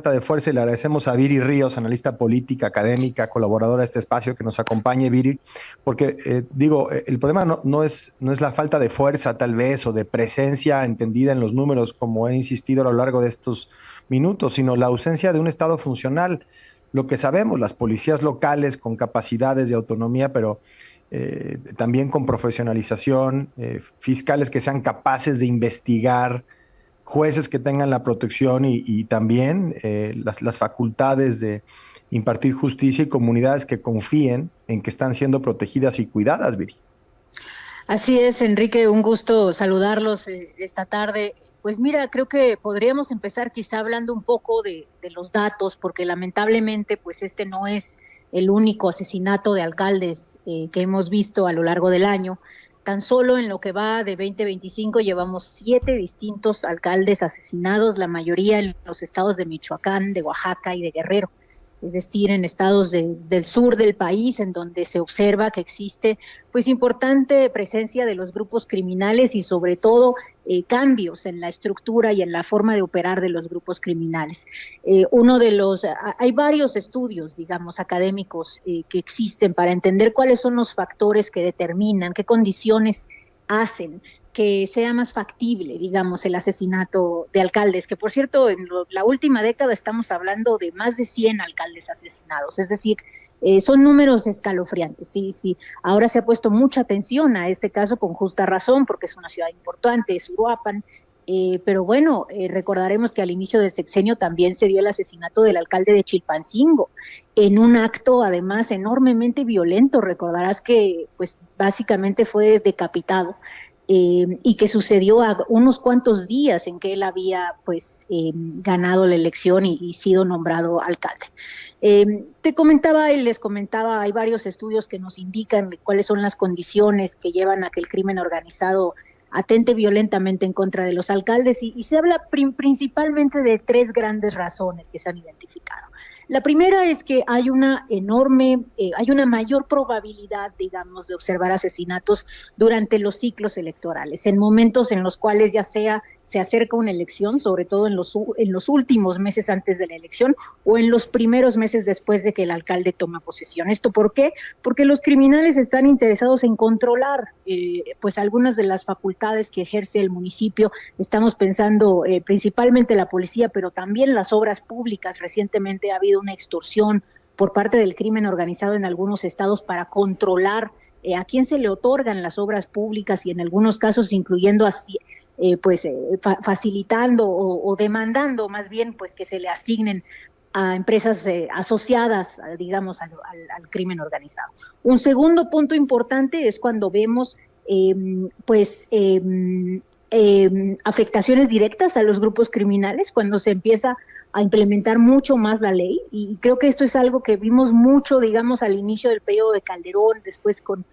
falta de fuerza y le agradecemos a Viri Ríos, analista política, académica, colaboradora de este espacio, que nos acompañe, Viri, porque el problema no es la falta de fuerza tal vez o de presencia entendida en los números, como he insistido a lo largo de estos minutos, sino la ausencia de un Estado funcional. Lo que sabemos, las policías locales con capacidades de autonomía, pero también con profesionalización, fiscales que sean capaces de investigar, jueces que tengan la protección y también las facultades de impartir justicia y comunidades que confíen en que están siendo protegidas y cuidadas, Viri. Así es, Enrique, un gusto saludarlos esta tarde. Pues mira, creo que podríamos empezar quizá hablando un poco de los datos, porque lamentablemente pues este no es el único asesinato de alcaldes que hemos visto a lo largo del año. Tan solo en lo que va de 2025 llevamos 7 distintos alcaldes asesinados, la mayoría en los estados de Michoacán, de Oaxaca y de Guerrero, es decir, en estados del sur del país, en donde se observa que existe pues importante presencia de los grupos criminales y sobre todo cambios en la estructura y en la forma de operar de los grupos criminales. Hay varios estudios, digamos, académicos que existen para entender cuáles son los factores que determinan, qué condiciones hacen que sea más factible, digamos, el asesinato de alcaldes, que por cierto, la última década estamos hablando de más de 100 alcaldes asesinados, es decir, son números escalofriantes, sí. Ahora se ha puesto mucha atención a este caso con justa razón, porque es una ciudad importante, es Uruapan, pero bueno, recordaremos que al inicio del sexenio también se dio el asesinato del alcalde de Chilpancingo, en un acto además enormemente violento. Recordarás que pues básicamente fue decapitado. Y que sucedió a unos cuantos días en que él había pues ganado la elección y sido nombrado alcalde. Te comentaba y les comentaba, hay varios estudios que nos indican cuáles son las condiciones que llevan a que el crimen organizado atente violentamente en contra de los alcaldes y se habla principalmente de 3 grandes razones que se han identificado. La primera es que hay una mayor probabilidad, digamos, de observar asesinatos durante los ciclos electorales, en momentos en los cuales ya sea se acerca una elección, sobre todo en los últimos meses antes de la elección o en los primeros meses después de que el alcalde toma posesión. ¿Esto por qué? Porque los criminales están interesados en controlar pues algunas de las facultades que ejerce el municipio. Estamos pensando principalmente la policía, pero también las obras públicas. Recientemente ha habido una extorsión por parte del crimen organizado en algunos estados para controlar a quién se le otorgan las obras públicas y en algunos casos incluyendo así facilitando o demandando más bien pues que se le asignen a empresas asociadas, digamos, al crimen organizado. Un segundo punto importante es cuando vemos afectaciones directas a los grupos criminales, cuando se empieza a implementar mucho más la ley, y creo que esto es algo que vimos mucho, digamos, al inicio del periodo de Calderón, después con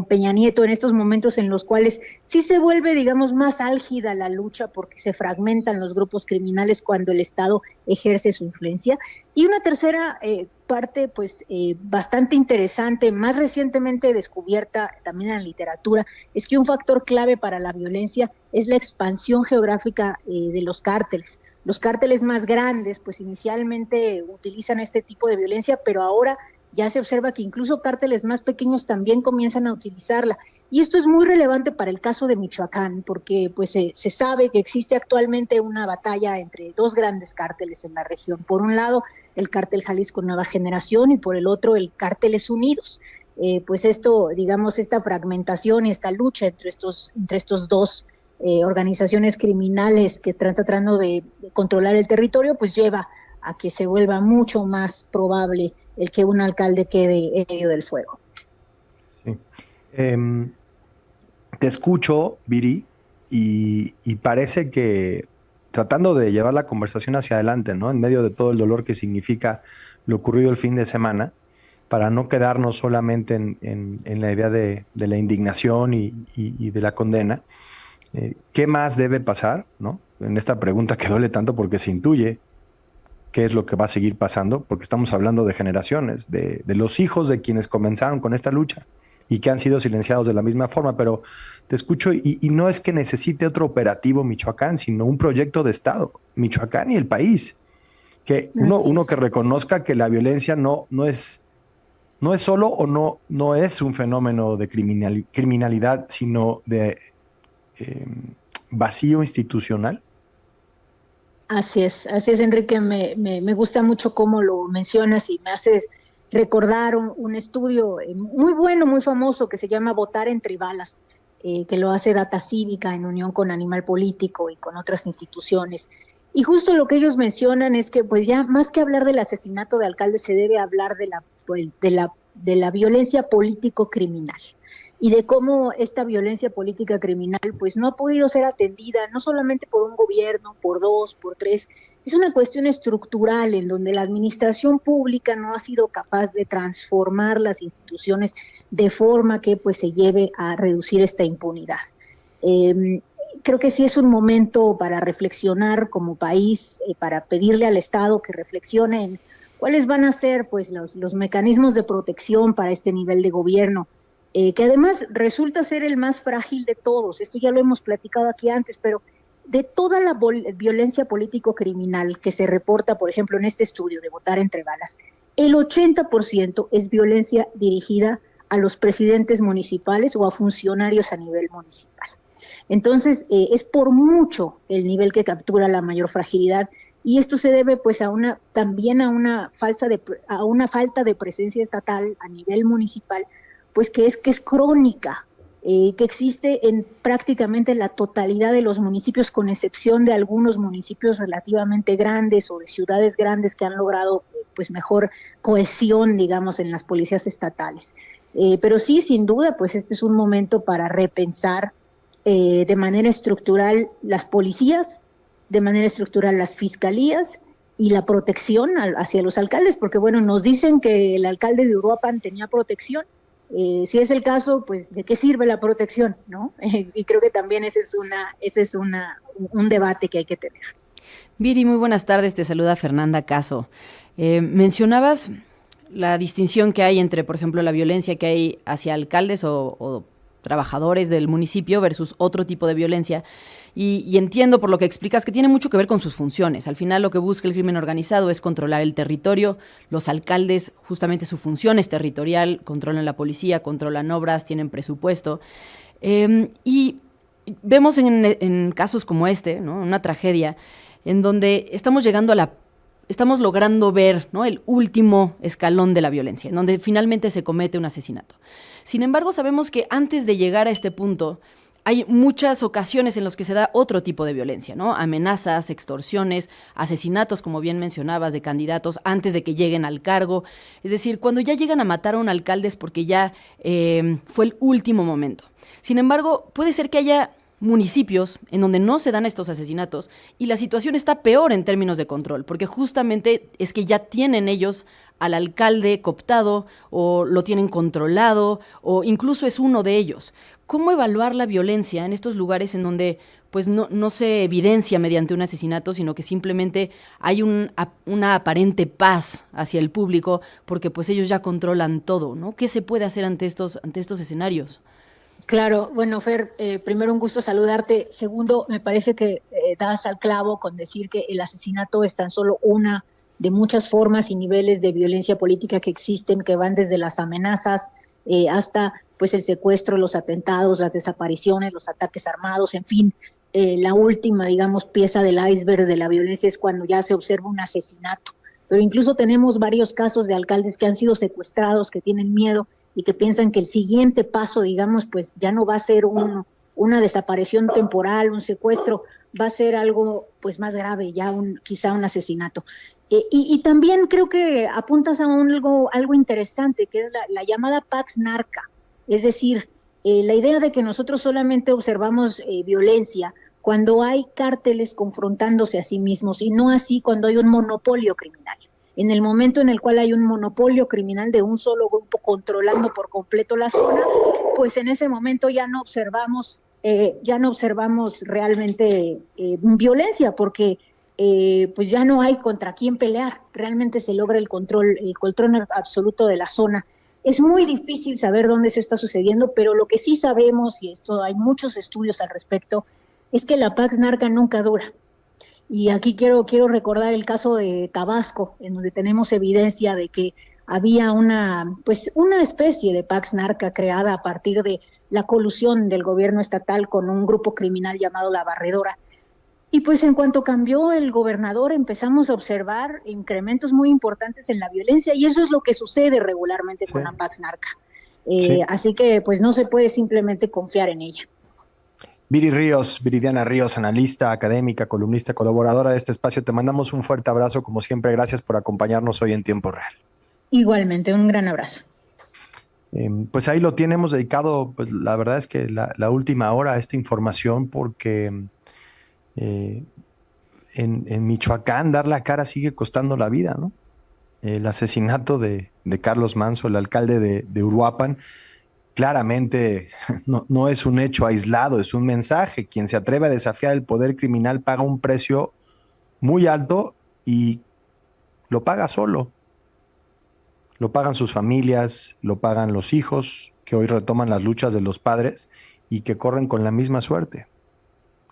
Peña Nieto, en estos momentos en los cuales sí se vuelve, digamos, más álgida la lucha porque se fragmentan los grupos criminales cuando el Estado ejerce su influencia. Y una tercera parte, pues, bastante interesante, más recientemente descubierta también en la literatura, es que un factor clave para la violencia es la expansión geográfica de los cárteles. Los cárteles más grandes, pues inicialmente utilizan este tipo de violencia, pero ahora ya se observa que incluso cárteles más pequeños también comienzan a utilizarla. Y esto es muy relevante para el caso de Michoacán, porque pues se sabe que existe actualmente una batalla entre 2 grandes cárteles en la región. Por un lado, el cártel Jalisco Nueva Generación y por el otro, el Cárteles Unidos. Pues esto, digamos, esta fragmentación y esta lucha entre estos 2 organizaciones criminales que están tratando de controlar el territorio, pues lleva a que se vuelva mucho más probable el que un alcalde quede en medio del fuego. Sí. Te escucho, Viri, y parece que tratando de llevar la conversación hacia adelante, ¿no? En medio de todo el dolor que significa lo ocurrido el fin de semana, para no quedarnos solamente en la idea de la indignación y de la condena. ¿Qué más debe pasar, ¿no? En esta pregunta que duele tanto porque se intuye qué es lo que va a seguir pasando, porque estamos hablando de generaciones, de los hijos de quienes comenzaron con esta lucha y que han sido silenciados de la misma forma, pero te escucho y no es que necesite otro operativo Michoacán, sino un proyecto de Estado, Michoacán y el país. que uno que reconozca que la violencia no es solo o no es un fenómeno de criminalidad, sino de vacío institucional. Así es, Enrique, me gusta mucho cómo lo mencionas y me haces recordar un estudio muy bueno, muy famoso, que se llama Votar entre balas, que lo hace Data Cívica en unión con Animal Político y con otras instituciones. Y justo lo que ellos mencionan es que pues ya más que hablar del asesinato de alcaldes se debe hablar de la violencia político-criminal y de cómo esta violencia política criminal pues no ha podido ser atendida no solamente por un gobierno, por dos, por tres. Es una cuestión estructural en donde la administración pública no ha sido capaz de transformar las instituciones de forma que pues se lleve a reducir esta impunidad. Creo que sí es un momento para reflexionar como país, para pedirle al Estado que reflexione en cuáles van a ser pues los mecanismos de protección para este nivel de gobierno, que además resulta ser el más frágil de todos. Esto ya lo hemos platicado aquí antes, pero de toda la violencia político-criminal que se reporta, por ejemplo, en este estudio de Votar entre balas, el 80% es violencia dirigida a los presidentes municipales o a funcionarios a nivel municipal. Entonces, es por mucho el nivel que captura la mayor fragilidad, y esto se debe pues también a una falta de presencia estatal a nivel municipal, pues que es crónica, que existe en prácticamente la totalidad de los municipios, con excepción de algunos municipios relativamente grandes o de ciudades grandes que han logrado pues mejor cohesión, digamos, en las policías estatales. Pero sí, sin duda, pues este es un momento para repensar de manera estructural las policías, de manera estructural las fiscalías y la protección hacia los alcaldes, porque bueno, nos dicen que el alcalde de Uruapan tenía protección. Si es el caso, pues ¿de qué sirve la protección, no? Y creo que también ese es un debate que hay que tener. Viri, muy buenas tardes, te saluda Fernanda Caso. Mencionabas la distinción que hay entre, por ejemplo, la violencia que hay hacia alcaldes o trabajadores del municipio versus otro tipo de violencia. Y entiendo por lo que explicas que tiene mucho que ver con sus funciones. Al final lo que busca el crimen organizado es controlar el territorio. Los alcaldes, justamente su función es territorial, controlan la policía, controlan obras, tienen presupuesto. Y vemos en casos como este, ¿no?, una tragedia en donde estamos logrando ver, ¿no?, el último escalón de la violencia, en donde finalmente se comete un asesinato. Sin embargo, sabemos que antes de llegar a este punto hay muchas ocasiones en las que se da otro tipo de violencia, ¿no? Amenazas, extorsiones, asesinatos, como bien mencionabas, de candidatos antes de que lleguen al cargo. Es decir, cuando ya llegan a matar a un alcalde es porque ya fue el último momento. Sin embargo, puede ser que haya municipios en donde no se dan estos asesinatos y la situación está peor en términos de control, porque justamente es que ya tienen ellos al alcalde cooptado o lo tienen controlado o incluso es uno de ellos. ¿Cómo evaluar la violencia en estos lugares en donde pues no se evidencia mediante un asesinato, sino que simplemente hay una aparente paz hacia el público porque pues ellos ya controlan todo, ¿no? ¿Qué se puede hacer ante estos escenarios? Claro, bueno, Fer, primero un gusto saludarte. Segundo, me parece que das al clavo con decir que el asesinato es tan solo una de muchas formas y niveles de violencia política que existen, que van desde las amenazas hasta pues el secuestro, los atentados, las desapariciones, los ataques armados, en fin. La última, digamos, pieza del iceberg de la violencia es cuando ya se observa un asesinato. Pero incluso tenemos varios casos de alcaldes que han sido secuestrados, que tienen miedo y que piensan que el siguiente paso, digamos, pues ya no va a ser una desaparición temporal, un secuestro, va a ser algo pues más grave, ya quizá un asesinato. Y también creo que apuntas a algo interesante, que es la llamada Pax Narca, es decir, la idea de que nosotros solamente observamos violencia cuando hay cárteles confrontándose a sí mismos y no así cuando hay un monopolio criminal. En el momento en el cual hay un monopolio criminal de un solo grupo controlando por completo la zona, pues en ese momento ya no observamos realmente violencia, porque pues ya no hay contra quién pelear. Realmente se logra el control absoluto de la zona. Es muy difícil saber dónde eso está sucediendo, pero lo que sí sabemos, y esto hay muchos estudios al respecto, es que la Pax Narca nunca dura. Y aquí quiero recordar el caso de Tabasco, en donde tenemos evidencia de que había una especie de Pax Narca creada a partir de la colusión del gobierno estatal con un grupo criminal llamado La Barredora. Y pues en cuanto cambió el gobernador empezamos a observar incrementos muy importantes en la violencia y eso es lo que sucede regularmente con la Pax Narca. Sí. Así que pues no se puede simplemente confiar en ella. Viridiana Ríos, analista, académica, columnista, colaboradora de este espacio, te mandamos un fuerte abrazo, como siempre, gracias por acompañarnos hoy en Tiempo Real. Igualmente, un gran abrazo. Pues ahí lo tenemos dedicado, pues la verdad es que la última hora a esta información, porque en Michoacán dar la cara sigue costando la vida, ¿no? El asesinato de Carlos Manso, el alcalde de Uruapan, claramente no es un hecho aislado, es un mensaje. Quien se atreve a desafiar el poder criminal paga un precio muy alto y lo paga solo. Lo pagan sus familias, lo pagan los hijos que hoy retoman las luchas de los padres y que corren con la misma suerte,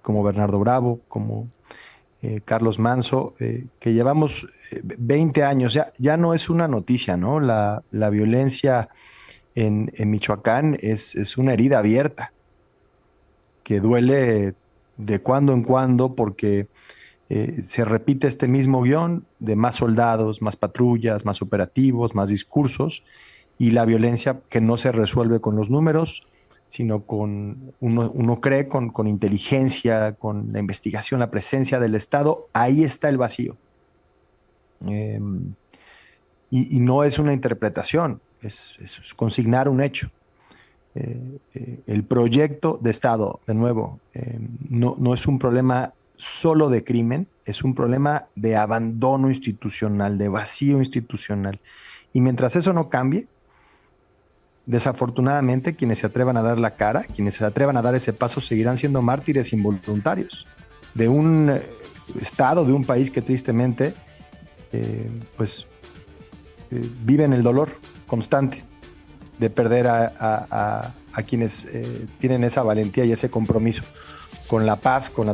como Bernardo Bravo, como Carlos Manso, que llevamos 20 años, ya no es una noticia, ¿no? La violencia en Michoacán es una herida abierta que duele de cuando en cuando porque se repite este mismo guión de más soldados, más patrullas, más operativos, más discursos y la violencia que no se resuelve con los números, sino uno cree con inteligencia, con la investigación, la presencia del Estado, ahí está el vacío. Y no es una interpretación, es consignar un hecho. El proyecto de Estado, de nuevo, no es un problema solo de crimen, es un problema de abandono institucional, de vacío institucional. Y mientras eso no cambie, desafortunadamente quienes se atrevan a dar la cara, quienes se atrevan a dar ese paso, seguirán siendo mártires involuntarios de un Estado, de un país que tristemente vive en el dolor constante de perder a quienes tienen esa valentía y ese compromiso con la paz, con la